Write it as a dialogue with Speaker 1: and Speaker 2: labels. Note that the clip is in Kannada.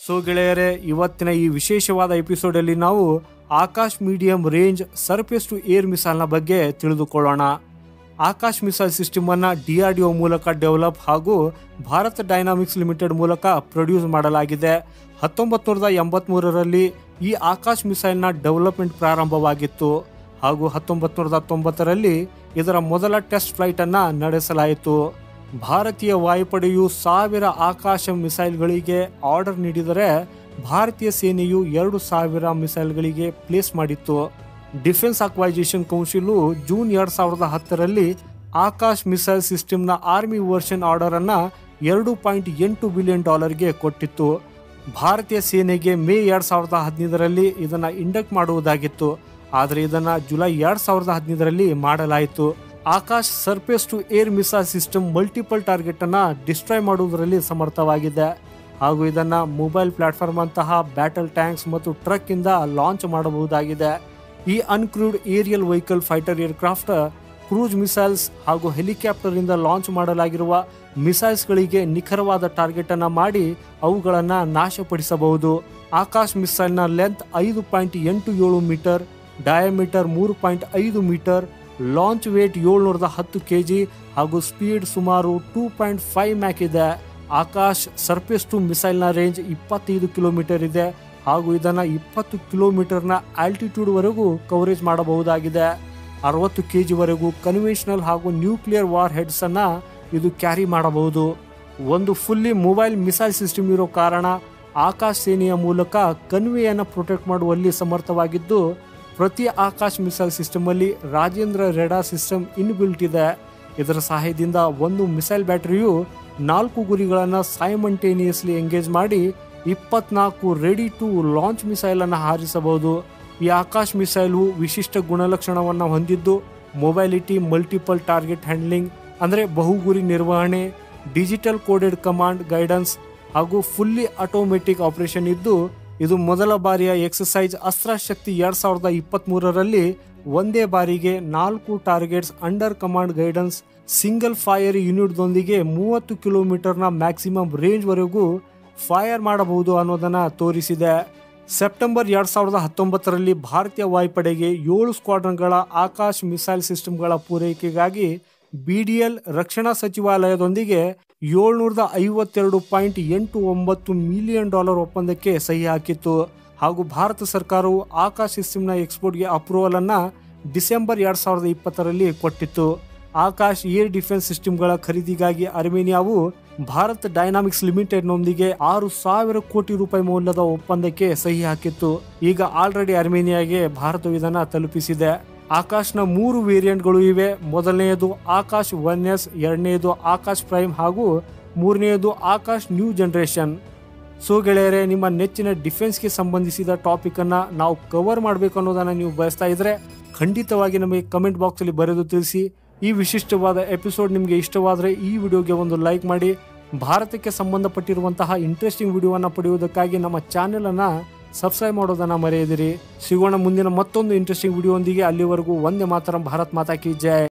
Speaker 1: ಸೊ ಗೆಳೆಯರೇ, ಇವತ್ತಿನ ಈ ವಿಶೇಷವಾದ ಎಪಿಸೋಡಲ್ಲಿ ನಾವು Akash medium range surface to air ಮಿಸೈಲ್ನ ಬಗ್ಗೆ ತಿಳಿದುಕೊಳ್ಳೋಣ. ಆಕಾಶ್ ಮಿಸೈಲ್ ಸಿಸ್ಟಮ್ ಅನ್ನ DRDO ಮೂಲಕ ಡೆವಲಪ್ ಹಾಗೂ ಭಾರತ್ ಡೈನಾಮಿಕ್ಸ್ ಲಿಮಿಟೆಡ್ ಮೂಲಕ ಪ್ರೊಡ್ಯೂಸ್ ಮಾಡಲಾಗಿದೆ. 1983ರಲ್ಲಿ ಈ ಆಕಾಶ್ ಮಿಸೈಲ್ನ ಡೆವಲಪ್ಮೆಂಟ್ ಪ್ರಾರಂಭವಾಗಿತ್ತು ಹಾಗೂ 1990ರಲ್ಲಿ ಇದರ ಮೊದಲ ಟೆಸ್ಟ್ ಫ್ಲೈಟ್ ಅನ್ನ ನಡೆಸಲಾಯಿತು. ಭಾರತೀಯ ವಾಯುಪಡೆಯು 1000 ಆಕಾಶ ಮಿಸೈಲ್ಗಳಿಗೆ ಆರ್ಡರ್ ನೀಡಿದರೆ ಭಾರತೀಯ ಸೇನೆಯು 2000 ಮಿಸೈಲ್ಗಳಿಗೆ ಪ್ಲೇಸ್ ಮಾಡಿತ್ತು. ಡಿಫೆನ್ಸ್ ಅಕ್ವೈಸೇಷನ್ ಕೌನ್ಸಿಲ್ ಜೂನ್ 2010ರಲ್ಲಿ ಆಕಾಶ್ ಮಿಸೈಲ್ ಸಿಸ್ಟಮ್ನ ಆರ್ಮಿ ವರ್ಷನ್ ಆರ್ಡರ್ ಅನ್ನ $2.8 ಬಿಲಿಯನ್ ಕೊಟ್ಟಿತ್ತು. ಭಾರತೀಯ ಸೇನೆಗೆ ಮೇ 2015ರಲ್ಲಿ ಇದನ್ನ ಇಂಡಕ್ಟ್ ಮಾಡುವುದಾಗಿತ್ತು, ಆದರೆ ಇದನ್ನ ಜುಲೈ 2015ರಲ್ಲಿ ಮಾಡಲಾಯಿತು. Akash surface to air missile system multiple target ಅನ್ನ ಡಿಸ್ಟ್ರಾಯ್ ಮಾಡುವುದರಲ್ಲಿ ಸಮರ್ಥವಾಗಿದೆ ಹಾಗೂ ಇದನ್ನ ಮೊಬೈಲ್ ಪ್ಲಾಟ್ಫಾರ್ಮ್ ಅಂತಹ ಬ್ಯಾಟಲ್ ಟ್ಯಾಂಕ್ಸ್ ಮತ್ತು ಟ್ರಕ್ ಇಂದ ಲಾಂಚ್ ಮಾಡಬಹುದಾಗಿದೆ. ಈ uncrewed aerial vehicle fighter aircraft cruise missiles ಹಾಗೂ ಹೆಲಿಕಾಪ್ಟರ್ ಇಂದ ಲಾಂಚ್ ಮಾಡಲಾಗಿರುವ ಮಿಸೈಲ್ಸ್ ಗಳಿಗೆ ನಿಖರವಾದ ಟಾರ್ಗೆಟ್ ಅನ್ನ ಮಾಡಿ ಅವುಗಳನ್ನ ನಾಶಪಡಿಸಬಹುದು. ಆಕಾಶ್ ಮಿಸೈಲ್ ನ length 5.87 metre, diameter 3.5 metre, launch weight 710 kg ಹಾಗೂ ಸ್ಪೀಡ್ ಸುಮಾರು 2.5 ಮ್ಯಾಕ್ ಇದೆ. Akash surface to ಮಿಸೈಲ್ನ range 25 kilometre ಇದೆ ಹಾಗೂ ಇದನ್ನ 20 ಕಿಲೋಮೀಟರ್ನ ಆಲ್ಟಿಟ್ಯೂಡ್ ವರೆಗೂ ಕವರೇಜ್ ಮಾಡಬಹುದಾಗಿದೆ. 60 kg ವರೆಗೂ ಕನ್ವೆನ್ಷನಲ್ ಹಾಗೂ ನ್ಯೂಕ್ಲಿಯರ್ ವಾರ್ ಹೆಡ್ಸ್ ಅನ್ನ ಇದು ಕ್ಯಾರಿ ಮಾಡಬಹುದು. ಒಂದು ಫುಲ್ಲಿ ಮೊಬೈಲ್ ಮಿಸೈಲ್ ಸಿಸ್ಟಮ್ ಇರೋ ಕಾರಣ ಆಕಾಶ್ ಸೇನೆಯ ಮೂಲಕ ಕನ್ವೆಯನ್ನ ಪ್ರೊಟೆಕ್ಟ್ ಮಾಡುವಲ್ಲಿ ಸಮರ್ಥವಾಗಿದ್ದು, ಪ್ರತಿ ಆಕಾಶ್ ಮಿಸೈಲ್ ಸಿಸ್ಟಮ್ ಅಲ್ಲಿ ರಾಜೇಂದ್ರ ರೆಡಾರ್ ಸಿಸ್ಟಮ್ ಇನ್ಬಿಲ್ಟ್ ಇದೆ. ಇದರ ಸಹಾಯದಿಂದ ಒಂದು ಮಿಸೈಲ್ ಬ್ಯಾಟರಿಯು 4 ಗುರಿಗಳನ್ನು ಸೈಮಲ್ಟೇನಿಯಸ್ಲಿ ಎಂಗೇಜ್ ಮಾಡಿ 24 ರೆಡಿ ಟು ಲಾಂಚ್ ಮಿಸೈಲ್ ಅನ್ನು ಹಾರಿಸಬಹುದು. ಈ ಆಕಾಶ್ ಮಿಸೈಲು ವಿಶಿಷ್ಟ ಗುಣಲಕ್ಷಣವನ್ನು ಹೊಂದಿದ್ದು, ಮೊಬೈಲಿಟಿ, ಮಲ್ಟಿಪಲ್ ಟಾರ್ಗೆಟ್ ಹ್ಯಾಂಡ್ಲಿಂಗ್ ಅಂದರೆ ಬಹುಗುರಿ ನಿರ್ವಹಣೆ, ಡಿಜಿಟಲ್ ಕೋಡೆಡ್ ಕಮಾಂಡ್ ಗೈಡೆನ್ಸ್ ಹಾಗೂ ಫುಲ್ಲಿ ಆಟೋಮೆಟಿಕ್ ಆಪರೇಷನ್ ಇದ್ದು, ಇದು ಮೊದಲ ಬಾರಿಯ ಎಕ್ಸಸೈಸ್ ಅಸ್ತ್ರ ಶಕ್ತಿ 2023ರಲ್ಲಿ ಒಂದೇ ಬಾರಿಗೆ 4 targets under command guidance single fire unit ದೊಂದಿಗೆ 30 ಕಿಲೋಮೀಟರ್ನ ಮ್ಯಾಕ್ಸಿಮಮ್ ರೇಂಜ್ ವರೆಗೂ ಫೈರ್ ಮಾಡಬಹುದು ಅನ್ನೋದನ್ನ ತೋರಿಸಿದೆ. ಸೆಪ್ಟೆಂಬರ್ 2019ರಲ್ಲಿ ಭಾರತೀಯ ವಾಯುಪಡೆಗೆ 7 ಸ್ಕ್ವಾಡ್ರನ್ಗಳ ಆಕಾಶ್ ಮಿಸೈಲ್ ಸಿಸ್ಟಮ್ಗಳ ಪೂರೈಕೆಗಾಗಿ BDL ರಕ್ಷಣಾ ಸಚಿವಾಲಯದೊಂದಿಗೆ $752.89 ಮಿಲಿಯನ್ ಒಪ್ಪಂದಕ್ಕೆ ಸಹಿ ಹಾಕಿತ್ತು ಹಾಗೂ ಭಾರತ ಸರ್ಕಾರವು ಆಕಾಶ್ ಸಿಸ್ಟಮ್ನ ಎಕ್ಸ್ಪೋರ್ಟ್ಗೆ ಅಪ್ರೂವಲ್ ಅನ್ನ ಡಿಸೆಂಬರ್ 2020ರಲ್ಲಿ ಕೊಟ್ಟಿತ್ತು. ಆಕಾಶ್ ಏರ್ ಡಿಫೆನ್ಸ್ ಸಿಸ್ಟಮ್ಗಳ ಖರೀದಿಗಾಗಿ ಅರ್ಮೇನಿಯಾವು ಭಾರತ್ ಡೈನಾಮಿಕ್ಸ್ ಲಿಮಿಟೆಡ್ನೊಂದಿಗೆ $6,000 ಕೋಟಿ ಮೌಲ್ಯದ ಒಪ್ಪಂದಕ್ಕೆ ಸಹಿ ಹಾಕಿತ್ತು. ಈಗ ಆಲ್ರೆಡಿ ಅರ್ಮೇನಿಯಾಗೆ ಭಾರತವು ಇದನ್ನು ತಲುಪಿಸಿದೆ. ಆಕಾಶ್ನ 3 ವೇರಿಯಂಟ್ಗಳು ಇವೆ. ಮೊದಲನೆಯದು ಆಕಾಶ್ 1S, ಎರಡನೆಯದು ಆಕಾಶ್ ಪ್ರೈಮ್ ಹಾಗೂ ಮೂರನೆಯದು ಆಕಾಶ್ ನ್ಯೂ ಜನರೇಷನ್. ಸೊ ಗೆಳೆಯರೆ, ನಿಮ್ಮ ನೆಚ್ಚಿನ ಡಿಫೆನ್ಸ್ಗೆ ಸಂಬಂಧಿಸಿದ ಟಾಪಿಕ್ ಅನ್ನ ನಾವು ಕವರ್ ಮಾಡಬೇಕು ಅನ್ನೋದನ್ನ ನೀವು ಬಯಸ್ತಾ ಇದ್ರೆ ಖಂಡಿತವಾಗಿ ನಮಗೆ ಕಮೆಂಟ್ ಬಾಕ್ಸ್ ಅಲ್ಲಿ ಬರೆದು ತಿಳಿಸಿ. ಈ ವಿಶಿಷ್ಟವಾದ ಎಪಿಸೋಡ್ ನಿಮಗೆ ಇಷ್ಟವಾದರೆ ಈ ವಿಡಿಯೋಗೆ ಒಂದು ಲೈಕ್ ಮಾಡಿ. ಭಾರತಕ್ಕೆ ಸಂಬಂಧಪಟ್ಟಿರುವಂತಹ ಇಂಟ್ರೆಸ್ಟಿಂಗ್ ವಿಡಿಯೋವನ್ನು ಪಡೆಯುವುದಕ್ಕಾಗಿ ನಮ್ಮ ಚಾನೆಲ್ ಅನ್ನ ಸಬ್ಸ್ಕ್ರೈಬ್ ಮಾಡೋದನ್ನ ಮರೆಯದಿರಿ. ಸಿಗೋಣ ಮುಂದಿನ ಮತ್ತೊಂದು ಇಂಟ್ರೆಸ್ಟಿಂಗ್ ವಿಡಿಯೋ ಒಂದಿಗೆ. ಅಲ್ಲಿವರೆಗೂ ವಂದೇ ಮಾತರಂ, ಭಾರತ್ ಮಾತಾ ಕಿ ಜೈ.